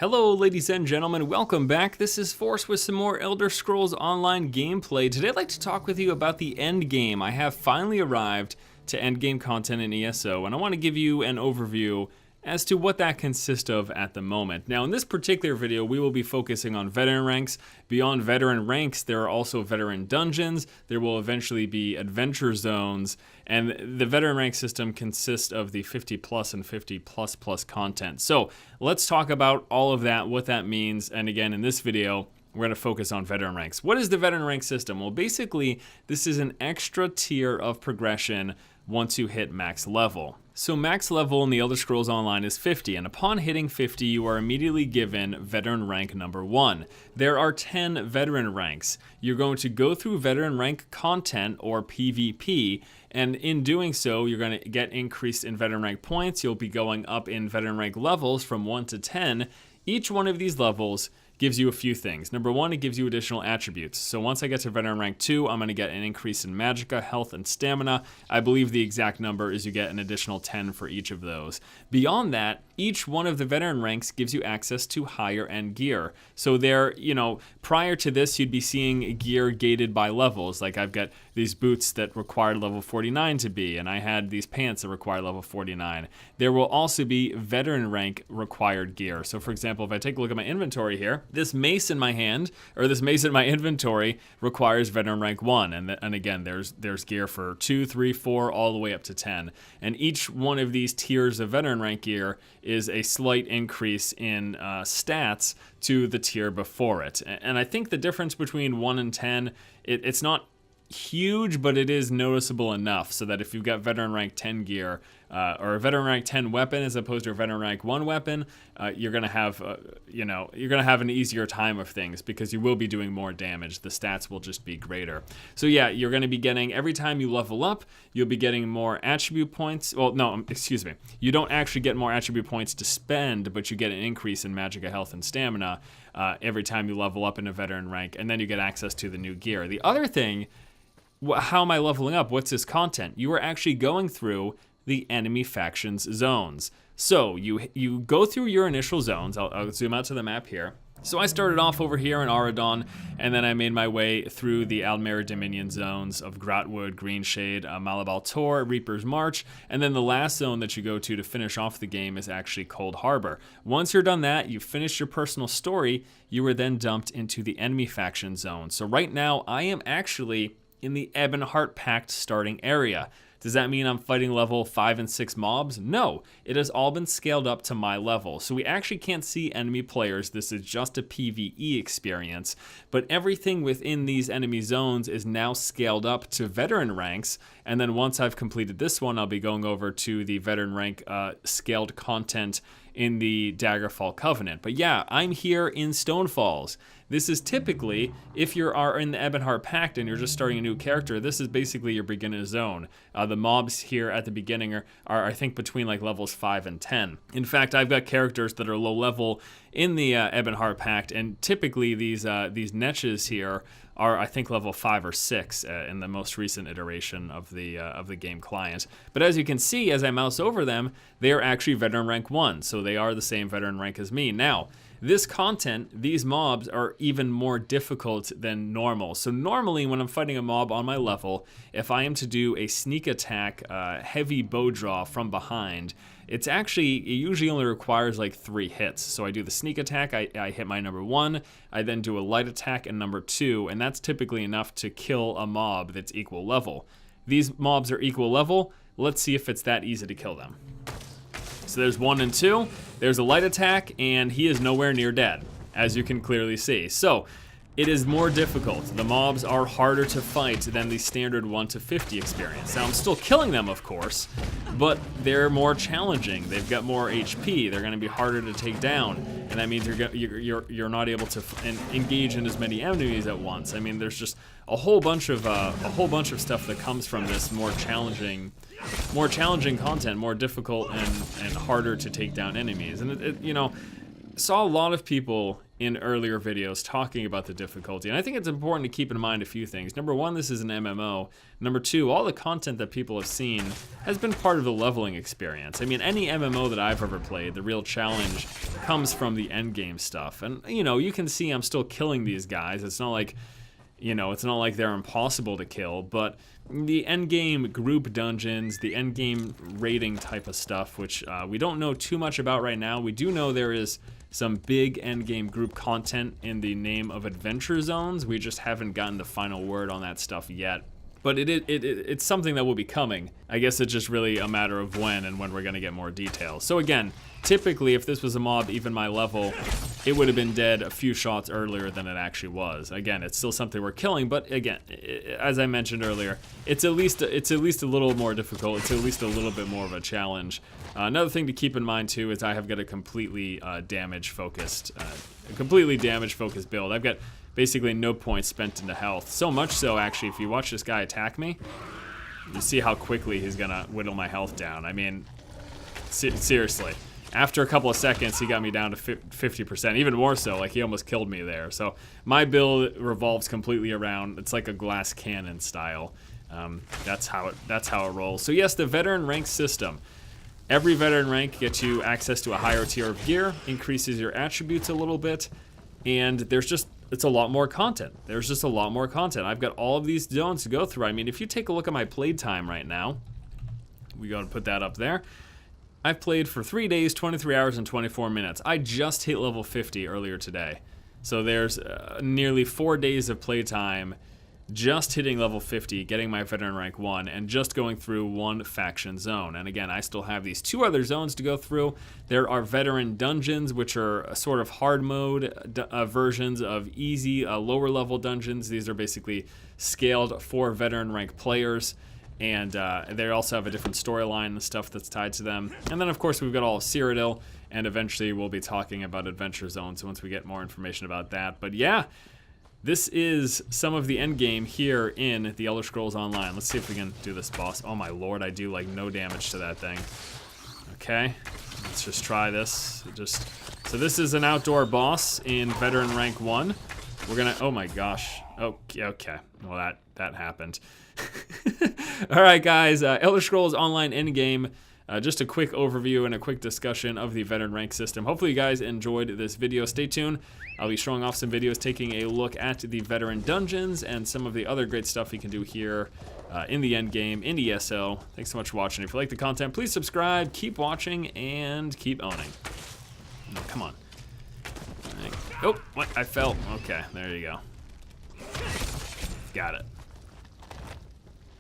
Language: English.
Hello ladies and gentlemen, welcome back. This is Force with some more Elder Scrolls Online gameplay. Today I'd like to talk with you about the end game. I have finally arrived to end game content in ESO, and I want to give you an overview as to what that consists of at the moment. Now in this particular video, we will be focusing on veteran ranks. Beyond veteran ranks, there are also veteran dungeons. There will eventually be adventure zones, and the veteran rank system consists of the 50 plus and 50 plus plus content. So let's talk about all of that, what that means, and again in this video, we're going to focus on veteran ranks. What is the veteran rank system? Well, basically, this is an extra tier of progression once you hit max level. So max level in the Elder Scrolls Online is 50, and upon hitting 50, you are immediately given veteran rank number 1. There are 10 veteran ranks. You're going to go through veteran rank content, or PvP, and in doing so, you're going to get increased in veteran rank points. You'll be going up in veteran rank levels from 1 to 10. Each one of these levels gives you a few things. Number 1, it gives you additional attributes. So once I get to veteran rank 2, I'm going to get an increase in magicka, health, and stamina. I believe the exact number is you get an additional 10 for each of those. Beyond that, each one of the veteran ranks gives you access to higher end gear. So there, prior to this, you'd be seeing gear gated by levels. Like I've got these boots that required level 49 to be, and I had these pants that require level 49. There will also be veteran rank required gear. So for example, if I take a look at my inventory here, this mace in my hand, or this mace in my inventory, requires veteran rank 1. And again, there's gear for 2, 3, 4, all the way up to 10. And each one of these tiers of veteran rank gear is a slight increase in stats to the tier before it. And I think the difference between 1 and 10, it's not huge, but it is noticeable enough so that if you've got veteran rank 10 gear or a veteran rank 10 weapon as opposed to a veteran rank 1 weapon, you're gonna have an easier time of things because you will be doing more damage. The stats will just be greater. So yeah, you're gonna be getting, every time you level up, you'll be getting more attribute points. Well, no, excuse me. You don't actually get more attribute points to spend, but you get an increase in magicka, health, and stamina every time you level up in a veteran rank, and then you get access to the new gear. The other thing, how am I leveling up? What's this content? You are actually going through the enemy factions zones. So you go through your initial zones. I'll zoom out to the map here. So I started off over here in Auradon, and then I made my way through the Aldmeri Dominion zones of Grotwood, Greenshade, Malabal Tor, Reaper's March, and then the last zone that you go to finish off the game is actually Cold Harbor. Once you're done that, you finish your personal story, you are then dumped into the enemy faction zone. So right now, I am actually in the Ebonheart Pact starting area. Does that mean I'm fighting level 5 and 6 mobs? No, it has all been scaled up to my level. So we actually can't see enemy players. This is just a PvE experience, but everything within these enemy zones is now scaled up to veteran ranks. And then once I've completed this one, I'll be going over to the veteran rank scaled content in the Daggerfall Covenant. But yeah, I'm here in Stonefalls. This is typically, if you are in the Ebonheart Pact and you're just starting a new character, this is basically your beginner zone. The mobs here at the beginning are I think between like levels 5 and 10. In fact, I've got characters that are low level in the Ebonheart Pact, and typically these netches here are I think level 5 or 6 in the most recent iteration of the game client. But as you can see, as I mouse over them, they are actually veteran rank 1, so they are the same veteran rank as me. Now, this content, these mobs are even more difficult than normal. So normally when I'm fighting a mob on my level, if I am to do a sneak attack, heavy bow draw from behind, it usually only requires like 3 hits. So I do the sneak attack, I hit my number 1, I then do a light attack and number 2, and that's typically enough to kill a mob that's equal level. These mobs are equal level. Let's see if it's that easy to kill them. So there's 1 and 2, there's a light attack, and he is nowhere near dead, as you can clearly see. So it is more difficult. The mobs are harder to fight than the standard 1 to 50 experience. Now I'm still killing them, of course, but they're more challenging. They've got more HP. They're going to be harder to take down, and that means you're not able to engage in as many enemies at once. I mean, there's just a whole bunch of stuff that comes from this more challenging content, more difficult and harder to take down enemies. And saw a lot of people in earlier videos talking about the difficulty, and I think it's important to keep in mind a few things. Number one, this is an MMO. Number two, all the content that people have seen has been part of the leveling experience. I mean, any MMO that I've ever played, the real challenge comes from the endgame stuff. And, you know, you can see I'm still killing these guys. It's not like, you know, it's not like they're impossible to kill, but the endgame group dungeons, the endgame raiding type of stuff, which we don't know too much about right now. We do know there is some big endgame group content in the name of adventure zones. We just haven't gotten the final word on that stuff yet. But it's something that will be coming. I guess it's just really a matter of when and when we're gonna get more details. So again, typically if this was a mob even my level, it would have been dead a few shots earlier than it actually was. Again, it's still something we're killing, but again, as I mentioned earlier, it's at least a little more difficult. It's at least a little bit more of a challenge. Another thing to keep in mind too is I have got a completely damage focused build. I've got basically no points spent into health. So much so, actually, if you watch this guy attack me, you see how quickly he's gonna whittle my health down. I mean, seriously. After a couple of seconds, he got me down to 50%, even more so, like he almost killed me there. So my build revolves completely around, it's like a glass cannon style. That's how it rolls. So yes, the veteran rank system. Every veteran rank gets you access to a higher tier of gear, increases your attributes a little bit, and it's a lot more content. There's just a lot more content. I've got all of these zones to go through. I mean, if you take a look at my playtime right now, we gotta put that up there. I've played for 3 days, 23 hours, and 24 minutes. I just hit level 50 earlier today. So there's nearly 4 days of playtime just hitting level 50, getting my veteran rank 1, and just going through one faction zone. And again, I still have these 2 other zones to go through. There are veteran dungeons, which are a sort of hard mode versions of easy, lower level dungeons. These are basically scaled for veteran rank players. And they also have a different storyline and stuff that's tied to them. And then, of course, we've got all of Cyrodiil, and eventually we'll be talking about adventure zones once we get more information about that. But yeah, this is some of the end game here in the Elder Scrolls Online. Let's see if we can do this boss. Oh my lord, I do like no damage to that thing. Okay, let's just try this. So this is an outdoor boss in veteran rank 1. We're gonna, oh my gosh. Okay, well that happened. All right, guys, Elder Scrolls Online Endgame. Just a quick overview and a quick discussion of the veteran rank system. Hopefully you guys enjoyed this video. Stay tuned. I'll be showing off some videos taking a look at the veteran dungeons and some of the other great stuff you can do here in the end game, in ESO. Thanks so much for watching. If you like the content, please subscribe, keep watching, and keep owning. Oh, come on. Oh, what? I fell. Okay, there you go. Got it.